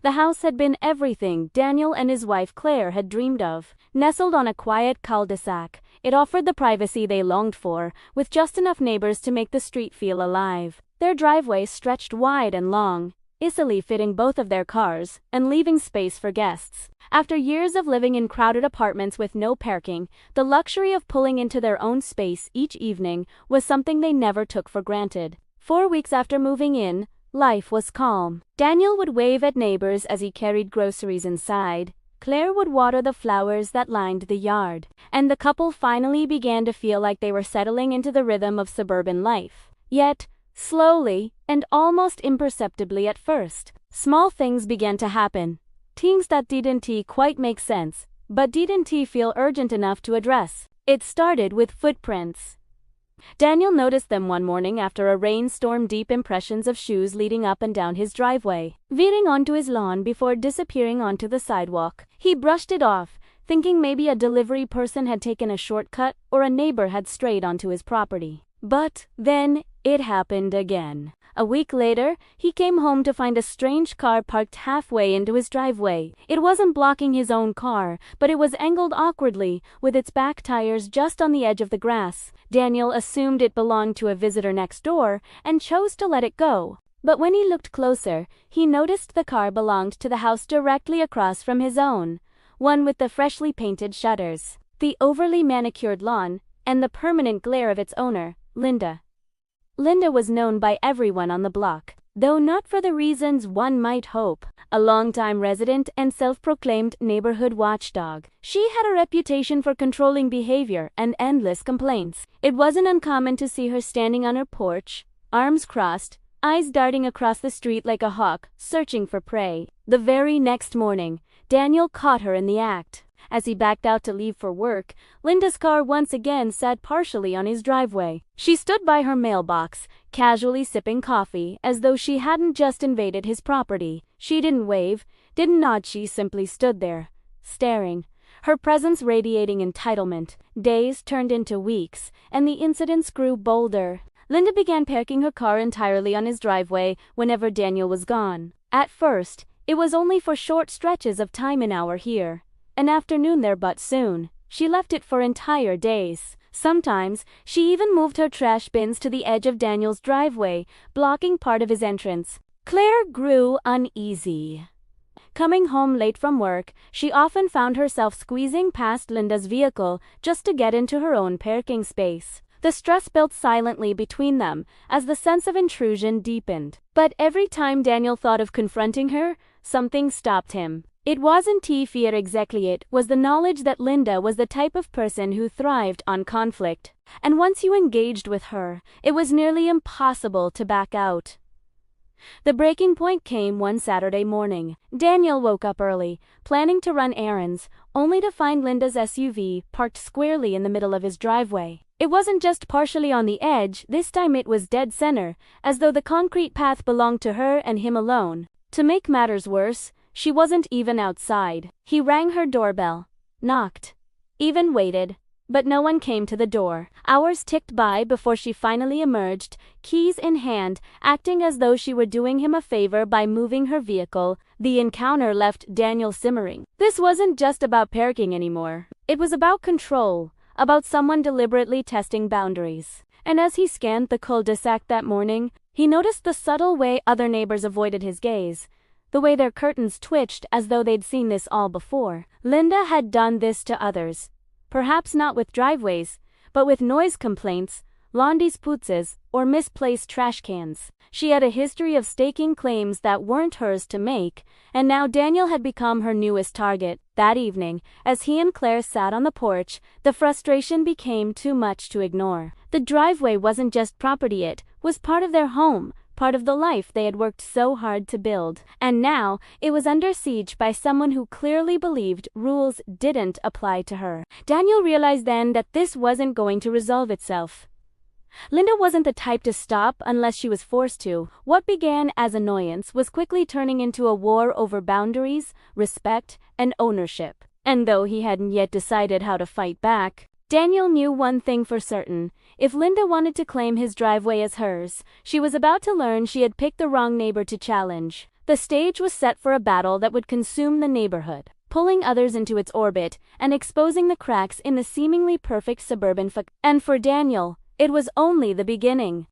The house had been everything Daniel and his wife Claire had dreamed of. Nestled on a quiet cul-de-sac, it offered the privacy they longed for, with just enough neighbors to make the street feel alive. Their driveway stretched wide and long, easily fitting both of their cars, and leaving space for guests. After years of living in crowded apartments with no parking, the luxury of pulling into their own space each evening was something they never took for granted. 4 weeks after moving in, life was calm. Daniel would wave at neighbors as he carried groceries inside. Claire would water the flowers that lined the yard. And the couple finally began to feel like they were settling into the rhythm of suburban life. Yet, slowly, and almost imperceptibly at first, small things began to happen. Things that didn't quite make sense, but didn't feel urgent enough to address. It started with footprints. Daniel noticed them one morning after a rainstorm, deep impressions of shoes leading up and down his driveway, veering onto his lawn before disappearing onto the sidewalk. He brushed it off, thinking maybe a delivery person had taken a shortcut or a neighbor had strayed onto his property. But then it happened again. A week later, he came home to find a strange car parked halfway into his driveway. It wasn't blocking his own car, but it was angled awkwardly, with its back tires just on the edge of the grass. Daniel assumed it belonged to a visitor next door and chose to let it go. But when he looked closer, he noticed the car belonged to the house directly across from his own, one with the freshly painted shutters, the overly manicured lawn, and the permanent glare of its owner, Linda. Linda was known by everyone on the block, though not for the reasons one might hope. A longtime resident and self-proclaimed neighborhood watchdog, she had a reputation for controlling behavior and endless complaints. It wasn't uncommon to see her standing on her porch, arms crossed, eyes darting across the street like a hawk, searching for prey. The very next morning, Daniel caught her in the act. As he backed out to leave for work, Linda's car once again sat partially on his driveway. She stood by her mailbox, casually sipping coffee, as though she hadn't just invaded his property. She didn't wave, didn't nod, she simply stood there, staring, her presence radiating entitlement. Days turned into weeks, and the incidents grew bolder. Linda began parking her car entirely on his driveway whenever Daniel was gone. At first, it was only for short stretches of time, an hour here, an afternoon there, but soon, she left it for entire days. Sometimes, she even moved her trash bins to the edge of Daniel's driveway, blocking part of his entrance. Claire grew uneasy. Coming home late from work, she often found herself squeezing past Linda's vehicle just to get into her own parking space. The stress built silently between them as the sense of intrusion deepened. But every time Daniel thought of confronting her, something stopped him. It wasn't fear exactly, it was the knowledge that Linda was the type of person who thrived on conflict. And once you engaged with her, it was nearly impossible to back out. The breaking point came one Saturday morning. Daniel woke up early, planning to run errands, only to find Linda's SUV parked squarely in the middle of his driveway. It wasn't just partially on the edge, this time it was dead center, as though the concrete path belonged to her and him alone. To make matters worse, she wasn't even outside. He rang her doorbell, knocked, even waited, but no one came to the door. Hours ticked by before she finally emerged, keys in hand, acting as though she were doing him a favor by moving her vehicle. The encounter left Daniel simmering. This wasn't just about parking anymore. It was about control, about someone deliberately testing boundaries. And as he scanned the cul-de-sac that morning, he noticed the subtle way other neighbors avoided his gaze, the way their curtains twitched as though they'd seen this all before. Linda had done this to others. Perhaps not with driveways, but with noise complaints, lawn disputes, or misplaced trash cans. She had a history of staking claims that weren't hers to make, and now Daniel had become her newest target. That evening, as he and Claire sat on the porch, the frustration became too much to ignore. The driveway wasn't just property, it was part of their home, part of the life they had worked so hard to build. And now, it was under siege by someone who clearly believed rules didn't apply to her. Daniel realized then that this wasn't going to resolve itself. Linda wasn't the type to stop unless she was forced to. What began as annoyance was quickly turning into a war over boundaries, respect, and ownership. And though he hadn't yet decided how to fight back, Daniel knew one thing for certain. If Linda wanted to claim his driveway as hers, she was about to learn she had picked the wrong neighbor to challenge. The stage was set for a battle that would consume the neighborhood, pulling others into its orbit and exposing the cracks in the seemingly perfect suburban facade. And for Daniel, it was only the beginning.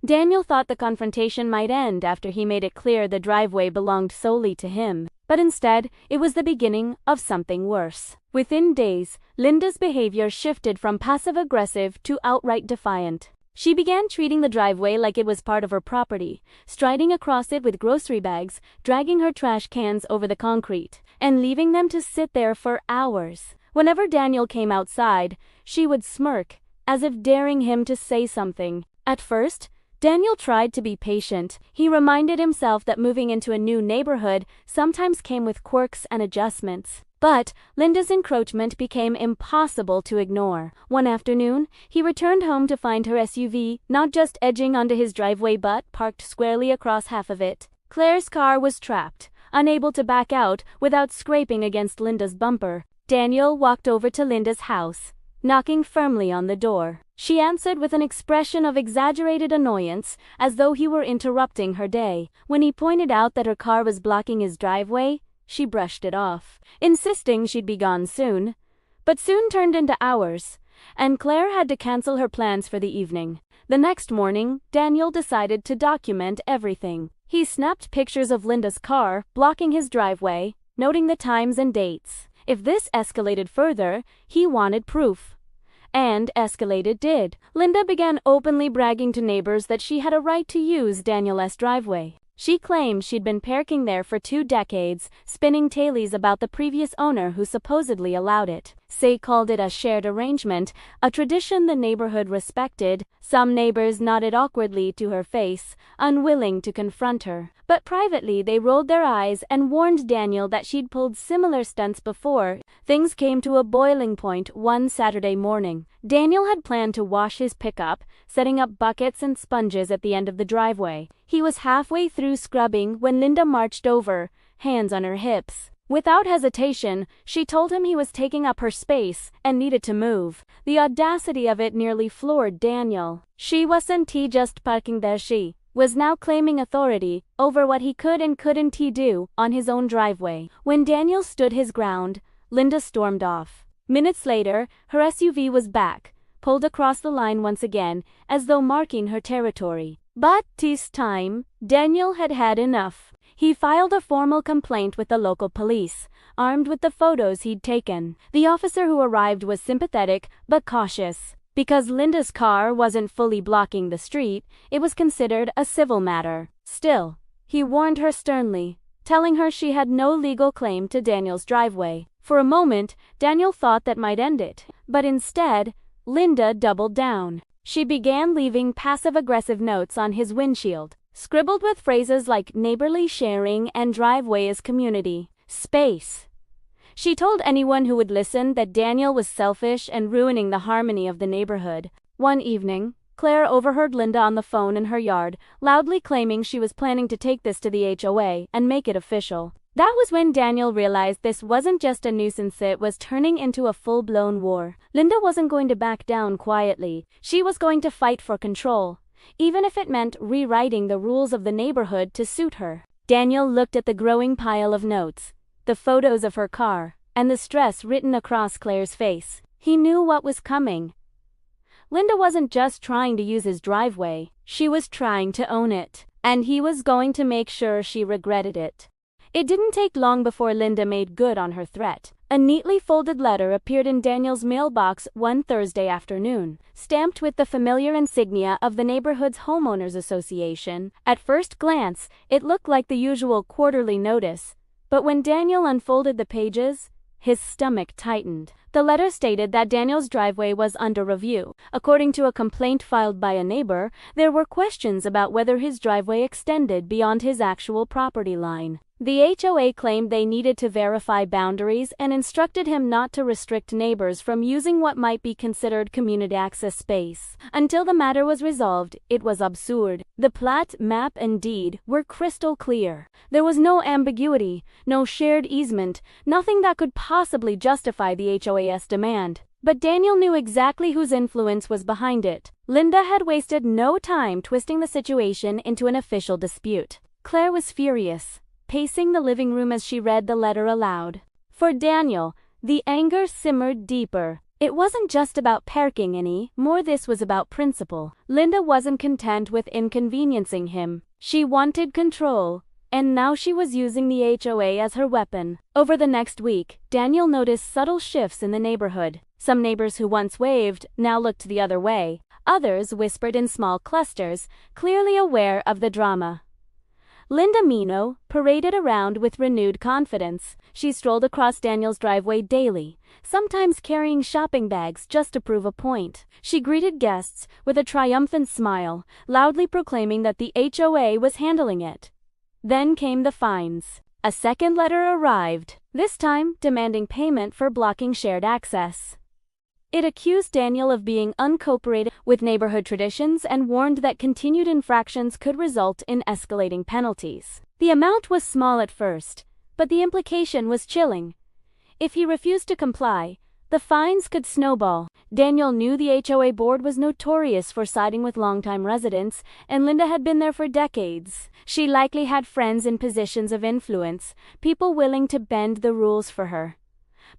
Daniel thought the confrontation might end after he made it clear the driveway belonged solely to him, but instead, it was the beginning of something worse. Within days, Linda's behavior shifted from passive-aggressive to outright defiant. She began treating the driveway like it was part of her property, striding across it with grocery bags, dragging her trash cans over the concrete, and leaving them to sit there for hours. Whenever Daniel came outside, she would smirk, as if daring him to say something. At first, Daniel tried to be patient. He reminded himself that moving into a new neighborhood sometimes came with quirks and adjustments. But Linda's encroachment became impossible to ignore. One afternoon, he returned home to find her SUV not just edging onto his driveway but parked squarely across half of it. Claire's car was trapped, unable to back out without scraping against Linda's bumper. Daniel walked over to Linda's house, knocking firmly on the door. She answered with an expression of exaggerated annoyance, as though he were interrupting her day. When he pointed out that her car was blocking his driveway, she brushed it off, insisting she'd be gone soon. But soon turned into hours, and Claire had to cancel her plans for the evening. The next morning, Daniel decided to document everything. He snapped pictures of Linda's car blocking his driveway, noting the times and dates. If this escalated further, he wanted proof. And escalated did. Linda began openly bragging to neighbors that she had a right to use Daniel's driveway. She claimed she'd been parking there for 2 decades, spinning tales about the previous owner who supposedly allowed it. They called it a shared arrangement, a tradition the neighborhood respected. Some neighbors nodded awkwardly to her face, unwilling to confront her. But privately they rolled their eyes and warned Daniel that she'd pulled similar stunts before. Things came to a boiling point one Saturday morning. Daniel had planned to wash his pickup, setting up buckets and sponges at the end of the driveway. He was halfway through scrubbing when Linda marched over, hands on her hips. Without hesitation, she told him he was taking up her space and needed to move. The audacity of it nearly floored Daniel. She wasn't just parking there, she was now claiming authority over what he could and couldn't do on his own driveway. When Daniel stood his ground, Linda stormed off. Minutes later, her SUV was back, pulled across the line once again, as though marking her territory. But this time, Daniel had had enough. He filed a formal complaint with the local police, armed with the photos he'd taken. The officer who arrived was sympathetic but cautious. Because Linda's car wasn't fully blocking the street, it was considered a civil matter. Still, he warned her sternly, telling her she had no legal claim to Daniel's driveway. For a moment, Daniel thought that might end it. But instead, Linda doubled down. She began leaving passive-aggressive notes on his windshield, scribbled with phrases like neighborly sharing and driveway as community space. She told anyone who would listen that Daniel was selfish and ruining the harmony of the neighborhood. One evening, Claire overheard Linda on the phone in her yard, loudly claiming she was planning to take this to the HOA and make it official. That was when Daniel realized this wasn't just a nuisance, it was turning into a full-blown war. Linda wasn't going to back down quietly. She was going to fight for control, even if it meant rewriting the rules of the neighborhood to suit her. Daniel looked at the growing pile of notes, the photos of her car, and the stress written across Claire's face. He knew what was coming. Linda wasn't just trying to use his driveway, she was trying to own it, and he was going to make sure she regretted it. It didn't take long before Linda made good on her threat. A neatly folded letter appeared in Daniel's mailbox one Thursday afternoon, stamped with the familiar insignia of the neighborhood's homeowners association. At first glance, it looked like the usual quarterly notice, but when Daniel unfolded the pages, his stomach tightened. The letter stated that Daniel's driveway was under review. According to a complaint filed by a neighbor, there were questions about whether his driveway extended beyond his actual property line. The HOA claimed they needed to verify boundaries and instructed him not to restrict neighbors from using what might be considered community access space. Until the matter was resolved, it was absurd. The plat, map, and deed were crystal clear. There was no ambiguity, no shared easement, nothing that could possibly justify the HOA's demand. But Daniel knew exactly whose influence was behind it. Linda had wasted no time twisting the situation into an official dispute. Claire was furious. pacing the living room as she read the letter aloud. For Daniel, the anger simmered deeper. It wasn't just about parking any more, this was about principle. Linda wasn't content with inconveniencing him. She wanted control, and now she was using the HOA as her weapon. Over the next week, Daniel noticed subtle shifts in the neighborhood. Some neighbors who once waved now looked the other way. Others whispered in small clusters, clearly aware of the drama. Linda Mino paraded around with renewed confidence. She strolled across Daniel's driveway daily, sometimes carrying shopping bags just to prove a point. She greeted guests with a triumphant smile, loudly proclaiming that the HOA was handling it. Then came the fines. A second letter arrived, this time demanding payment for blocking shared access. It accused Daniel of being uncooperative with neighborhood traditions and warned that continued infractions could result in escalating penalties. The amount was small at first, but the implication was chilling. If he refused to comply, the fines could snowball. Daniel knew the HOA board was notorious for siding with longtime residents, and Linda had been there for decades. She likely had friends in positions of influence, people willing to bend the rules for her.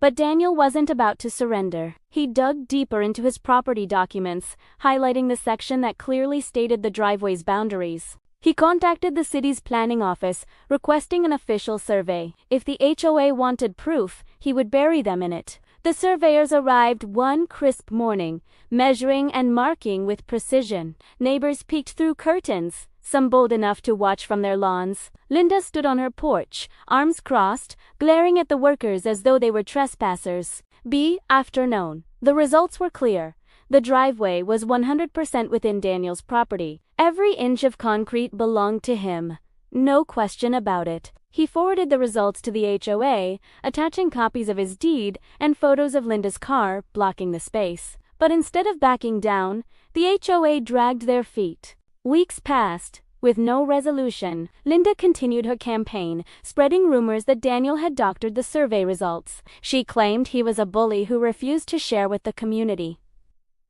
But Daniel wasn't about to surrender. He dug deeper into his property documents, highlighting the section that clearly stated the driveway's boundaries. He contacted the city's planning office, requesting an official survey. If the HOA wanted proof, he would bury them in it. The surveyors arrived one crisp morning, measuring and marking with precision. Neighbors peeked through curtains, some bold enough to watch from their lawns. Linda stood on her porch, arms crossed, glaring at the workers as though they were trespassers. Afternoon. The results were clear. The driveway was 100% within Daniel's property. Every inch of concrete belonged to him. No question about it. He forwarded the results to the HOA, attaching copies of his deed and photos of Linda's car, blocking the space. But instead of backing down, the HOA dragged their feet. Weeks passed. With no resolution, Linda continued her campaign, spreading rumors that Daniel had doctored the survey results. She claimed he was a bully who refused to share with the community.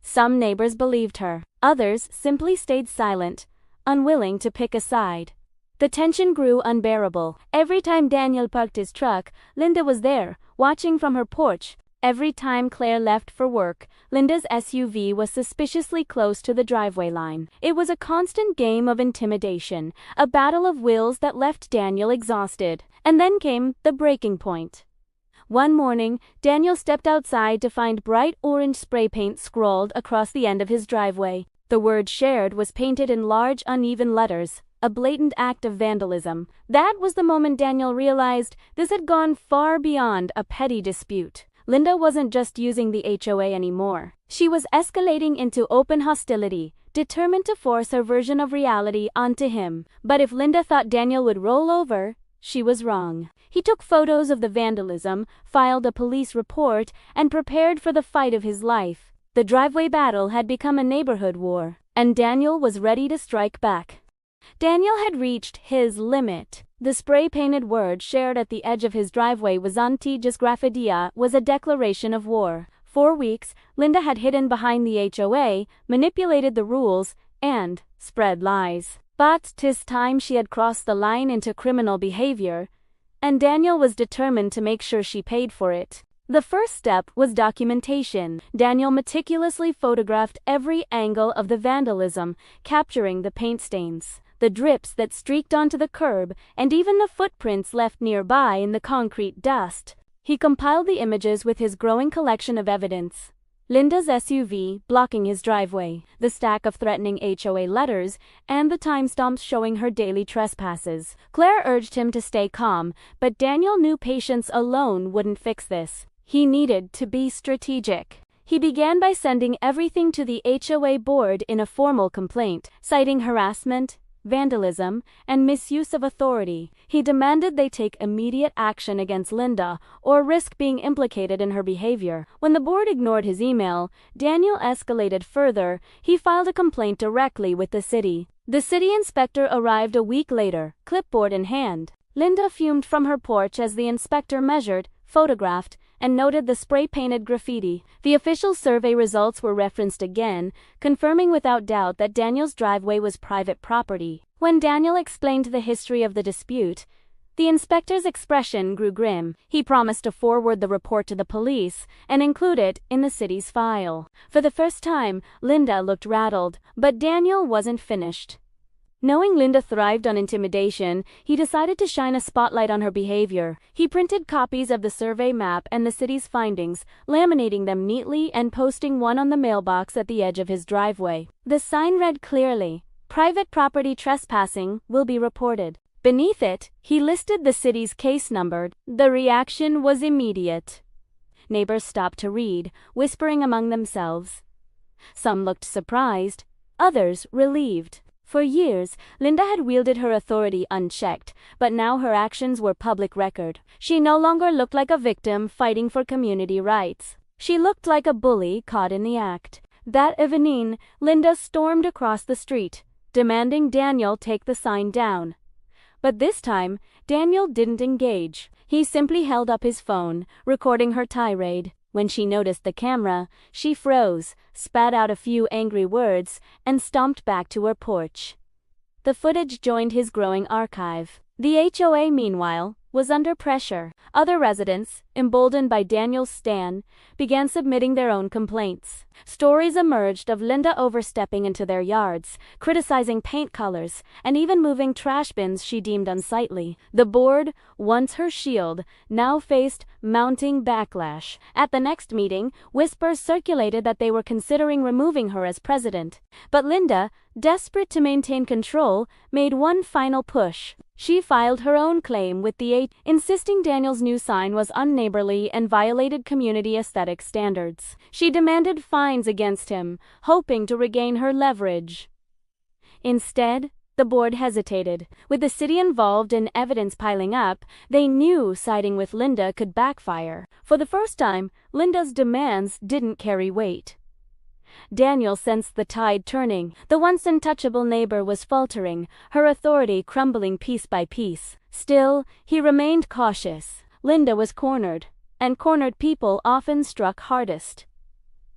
Some neighbors believed her. Others simply stayed silent, unwilling to pick a side. The tension grew unbearable. Every time Daniel parked his truck, Linda was there, watching from her porch. Every time Claire left for work, Linda's SUV was suspiciously close to the driveway line. It was a constant game of intimidation, a battle of wills that left Daniel exhausted. And then came the breaking point. One morning, Daniel stepped outside to find bright orange spray paint scrawled across the end of his driveway. The word "shared" was painted in large, uneven letters, a blatant act of vandalism. That was the moment Daniel realized this had gone far beyond a petty dispute. Linda wasn't just using the HOA anymore. She was escalating into open hostility, determined to force her version of reality onto him. But if Linda thought Daniel would roll over, she was wrong. He took photos of the vandalism, filed a police report, and prepared for the fight of his life. The driveway battle had become a neighborhood war, and Daniel was ready to strike back. Daniel had reached his limit. The spray-painted word shared at the edge of his driveway was anti-disgrafitia, was a declaration of war. For weeks, Linda had hidden behind the HOA, manipulated the rules, and spread lies. But 'tis time she had crossed the line into criminal behavior, and Daniel was determined to make sure she paid for it. The first step was documentation. Daniel meticulously photographed every angle of the vandalism, capturing the paint stains, the drips that streaked onto the curb, and even the footprints left nearby in the concrete dust. He compiled the images with his growing collection of evidence. Linda's SUV blocking his driveway, the stack of threatening HOA letters, and the timestamps showing her daily trespasses. Claire urged him to stay calm, but Daniel knew patience alone wouldn't fix this. He needed to be strategic. He began by sending everything to the HOA board in a formal complaint, citing harassment, vandalism, and misuse of authority. He demanded they take immediate action against Linda or risk being implicated in her behavior. When the board ignored his email, Daniel escalated further. He filed a complaint directly with the city. The city inspector arrived a week later, clipboard in hand. Linda fumed from her porch as the inspector measured, photographed, and noted the spray-painted graffiti. The official survey results were referenced again, confirming without doubt that Daniel's driveway was private property. When Daniel explained the history of the dispute, The inspector's expression grew grim. He promised to forward the report to the police and include it in the city's file. For the first time, Linda looked rattled, but Daniel wasn't finished. Knowing Linda thrived on intimidation, he decided to shine a spotlight on her behavior. He printed copies of the survey map and the city's findings, laminating them neatly and posting one on the mailbox at the edge of his driveway. The sign read clearly, "Private property trespassing will be reported." Beneath it, he listed the city's case number. The reaction was immediate. Neighbors stopped to read, whispering among themselves. Some looked surprised, others relieved. For years, Linda had wielded her authority unchecked, but now her actions were public record. She no longer looked like a victim fighting for community rights. She looked like a bully caught in the act. That evening, Linda stormed across the street, demanding Daniel take the sign down. But this time, Daniel didn't engage. He simply held up his phone, recording her tirade. When she noticed the camera, she froze, spat out a few angry words, and stomped back to her porch. The footage joined his growing archive. The HOA, meanwhile, was under pressure. Other residents, emboldened by Daniel's stand, began submitting their own complaints. Stories emerged of Linda overstepping into their yards, criticizing paint colors, and even moving trash bins she deemed unsightly. The board, once her shield, now faced mounting backlash. At the next meeting, whispers circulated that they were considering removing her as president. But Linda, desperate to maintain control, made one final push. She filed her own claim with the HOA, insisting Daniel's new sign was unneighborly and violated community aesthetic standards. She demanded fines against him, hoping to regain her leverage. Instead, the board hesitated. With the city involved and evidence piling up, they knew siding with Linda could backfire. For the first time, Linda's demands didn't carry weight. Daniel sensed the tide turning. The once untouchable neighbor was faltering, her authority crumbling piece by piece. Still, he remained cautious. Linda was cornered, and cornered people often struck hardest.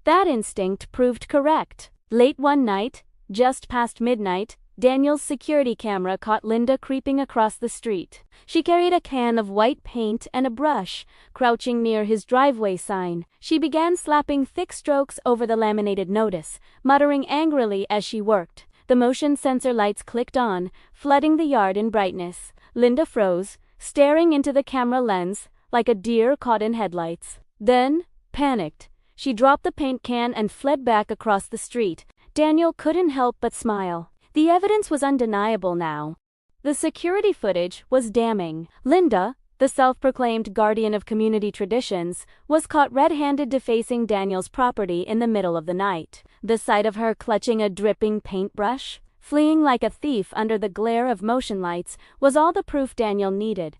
That instinct proved correct. Late one night, just past midnight, Daniel's security camera caught Linda creeping across the street. She carried a can of white paint and a brush, crouching near his driveway sign. She began slapping thick strokes over the laminated notice, muttering angrily as she worked. The motion sensor lights clicked on, flooding the yard in brightness. Linda froze, staring into the camera lens like a deer caught in headlights. Then, panicked, she dropped the paint can and fled back across the street. Daniel couldn't help but smile. The evidence was undeniable now. The security footage was damning. Linda, the self-proclaimed guardian of community traditions, was caught red-handed defacing Daniel's property in the middle of the night. The sight of her clutching a dripping paintbrush, fleeing like a thief under the glare of motion lights, was all the proof Daniel needed.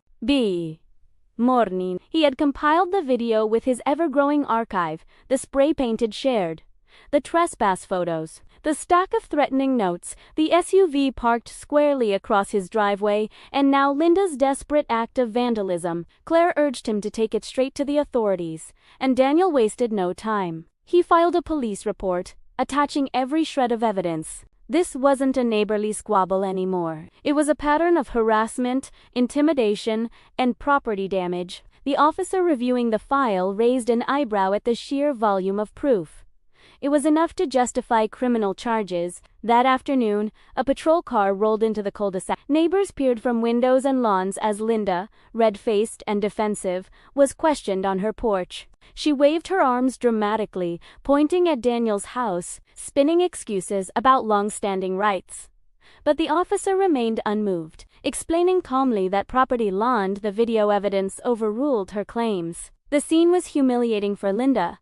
Morning. He had compiled the video with his ever-growing archive, the spray-painted shared, the trespass photos, the stack of threatening notes, the SUV parked squarely across his driveway, and now Linda's desperate act of vandalism. Claire urged him to take it straight to the authorities, and Daniel wasted no time. He filed a police report, attaching every shred of evidence. This wasn't a neighborly squabble anymore. It was a pattern of harassment, intimidation, and property damage. The officer reviewing the file raised an eyebrow at the sheer volume of proof. It was enough to justify criminal charges. That afternoon, a patrol car rolled into the cul-de-sac. Neighbors peered from windows and lawns as Linda, red-faced and defensive, was questioned on her porch. She waved her arms dramatically, pointing at Daniel's house, spinning excuses about long-standing rights. But the officer remained unmoved, explaining calmly that property law and the video evidence overruled her claims. The scene was humiliating for Linda.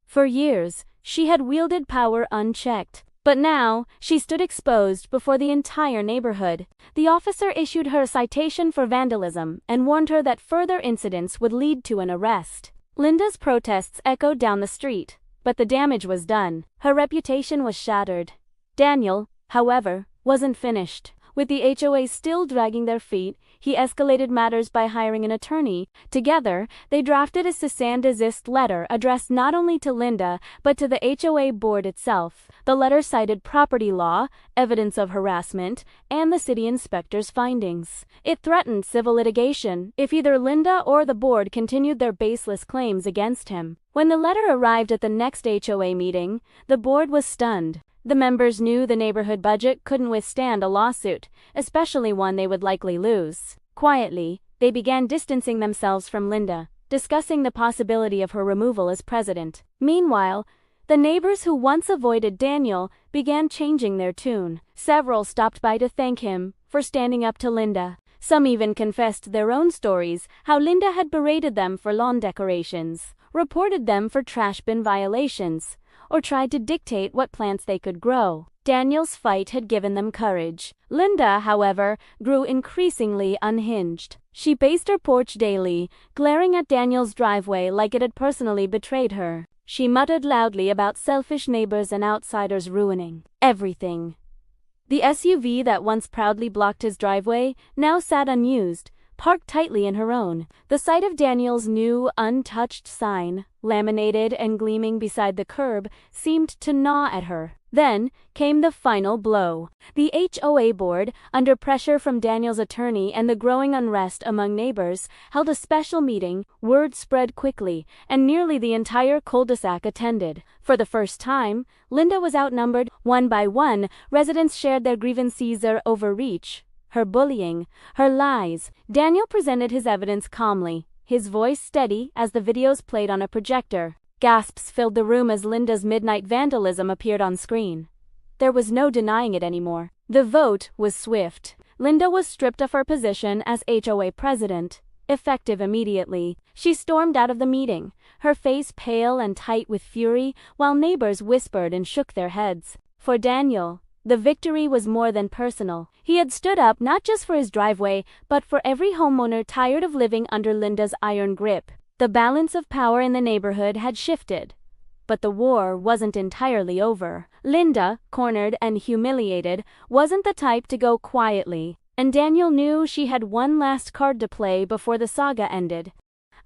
For years, she had wielded power unchecked, but now she stood exposed before the entire neighborhood. The officer issued her a citation for vandalism and warned her that further incidents would lead to an arrest. Linda's protests echoed down the street, but the damage was done. Her reputation was shattered. Daniel, however, wasn't finished. With the HOA still dragging their feet, he escalated matters by hiring an attorney. Together, they drafted a cease and desist letter addressed not only to Linda, but to the HOA board itself. The letter cited property law, evidence of harassment, and the city inspector's findings. It threatened civil litigation if either Linda or the board continued their baseless claims against him. When the letter arrived at the next HOA meeting, the board was stunned. The members knew the neighborhood budget couldn't withstand a lawsuit, especially one they would likely lose. Quietly, they began distancing themselves from Linda, discussing the possibility of her removal as president. Meanwhile, the neighbors who once avoided Daniel began changing their tune. Several stopped by to thank him for standing up to Linda. Some even confessed their own stories, how Linda had berated them for lawn decorations, reported them for trash bin violations, or tried to dictate what plants they could grow. Daniel's fight had given them courage. Linda, however, grew increasingly unhinged. She paced her porch daily, glaring at Daniel's driveway like it had personally betrayed her. She muttered loudly about selfish neighbors and outsiders ruining everything. The SUV that once proudly blocked his driveway now sat unused, parked tightly in her own. The sight of Daniel's new, untouched sign, laminated and gleaming beside the curb, seemed to gnaw at her. Then came the final blow. The HOA board, under pressure from Daniel's attorney and the growing unrest among neighbors, held a special meeting. Word spread quickly, and nearly the entire cul-de-sac attended. For the first time, Linda was outnumbered. One by one, residents shared their grievances: her overreach, her bullying, her lies. Daniel presented his evidence calmly, his voice steady as the videos played on a projector. Gasps filled the room as Linda's midnight vandalism appeared on screen. There was no denying it anymore. The vote was swift. Linda was stripped of her position as HOA president, effective immediately. She stormed out of the meeting, her face pale and tight with fury, while neighbors whispered and shook their heads. For Daniel, the victory was more than personal. He had stood up not just for his driveway, but for every homeowner tired of living under Linda's iron grip. The balance of power in the neighborhood had shifted, but the war wasn't entirely over. Linda, cornered and humiliated, wasn't the type to go quietly, and Daniel knew she had one last card to play before the saga ended.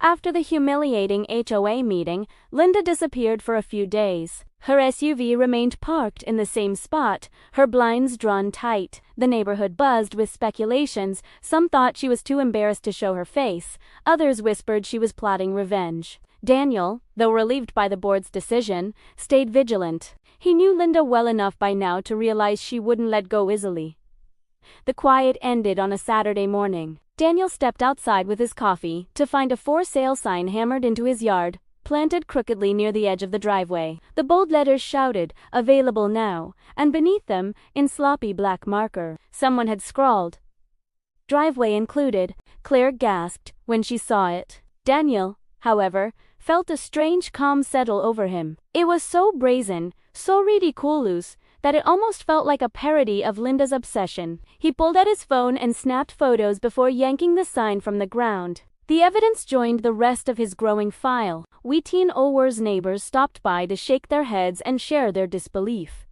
After the humiliating HOA meeting, Linda disappeared for a few days. Her SUV remained parked in the same spot, her blinds drawn tight. The neighborhood buzzed with speculations. Some thought she was too embarrassed to show her face. Others whispered she was plotting revenge. Daniel, though relieved by the board's decision, stayed vigilant. He knew Linda well enough by now to realize she wouldn't let go easily. The quiet ended on a Saturday morning. Daniel stepped outside with his coffee to find a for sale sign hammered into his yard, planted crookedly near the edge of the driveway. The bold letters shouted, "Available now," and beneath them, in sloppy black marker, someone had scrawled, "Driveway included." Claire gasped when she saw it. Daniel, however, felt a strange calm settle over him. It was so brazen, so ridiculous, that it almost felt like a parody of Linda's obsession. He pulled out his phone and snapped photos before yanking the sign from the ground. The evidence joined the rest of his growing file. Wheateen Ower's neighbors stopped by to shake their heads and share their disbelief.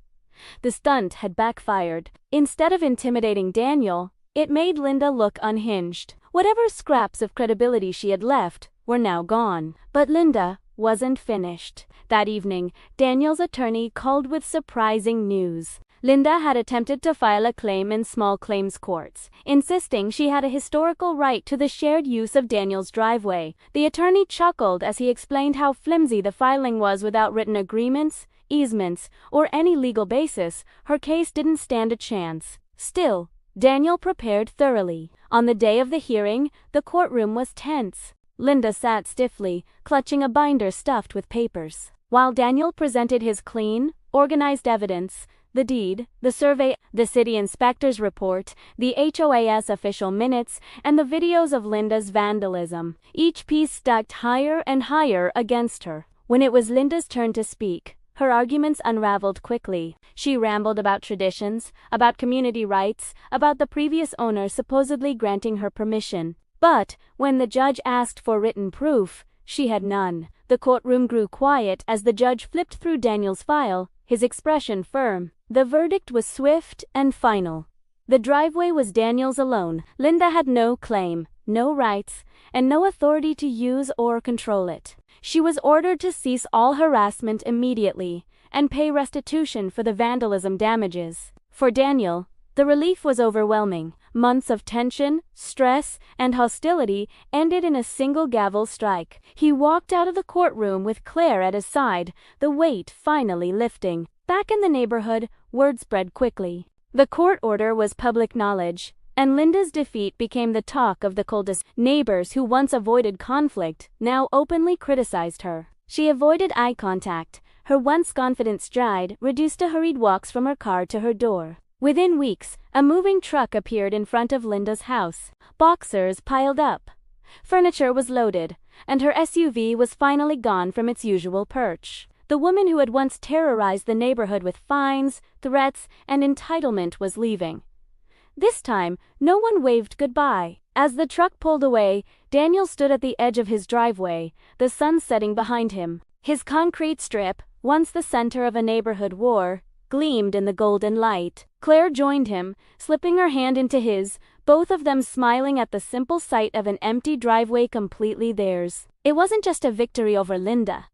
The stunt had backfired. Instead of intimidating Daniel, it made Linda look unhinged. Whatever scraps of credibility she had left were now gone. But Linda wasn't finished. That evening, Daniel's attorney called with surprising news. Linda had attempted to file a claim in small claims courts, insisting she had a historical right to the shared use of Daniel's driveway. The attorney chuckled as he explained how flimsy the filing was. Without written agreements, easements, or any legal basis, her case didn't stand a chance. Still, Daniel prepared thoroughly. On the day of the hearing, the courtroom was tense. Linda sat stiffly, clutching a binder stuffed with papers, while Daniel presented his clean, organized evidence: the deed, the survey, the city inspector's report, the HOA's official minutes, and the videos of Linda's vandalism. Each piece stacked higher and higher against her. When it was Linda's turn to speak, her arguments unraveled quickly. She rambled about traditions, about community rights, about the previous owner supposedly granting her permission. But when the judge asked for written proof, she had none. The courtroom grew quiet as the judge flipped through Daniel's file, his expression firm. The verdict was swift and final. The driveway was Daniel's alone. Linda had no claim, no rights, and no authority to use or control it. She was ordered to cease all harassment immediately and pay restitution for the vandalism damages. For Daniel, the relief was overwhelming. Months of tension, stress, and hostility ended in a single gavel strike. He walked out of the courtroom with Claire at his side, the weight finally lifting. Back in the neighborhood, word spread quickly. The court order was public knowledge, and Linda's defeat became the talk of the cul-de-sac. Neighbors who once avoided conflict now openly criticized her. She avoided eye contact. Her once confident stride reduced to hurried walks from her car to her door. Within weeks, a moving truck appeared in front of Linda's house. Boxers piled up. Furniture was loaded, and her SUV was finally gone from its usual perch. The woman who had once terrorized the neighborhood with fines, threats, and entitlement was leaving. This time, no one waved goodbye. As the truck pulled away, Daniel stood at the edge of his driveway, the sun setting behind him. His concrete strip, once the center of a neighborhood war, gleamed in the golden light. Claire joined him, slipping her hand into his, both of them smiling at the simple sight of an empty driveway completely theirs. It wasn't just a victory over Linda.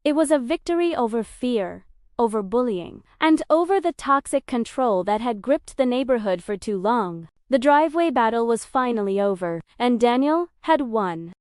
It was a victory over fear, over bullying, and over the toxic control that had gripped the neighborhood for too long. The driveway battle was finally over, and Daniel had won.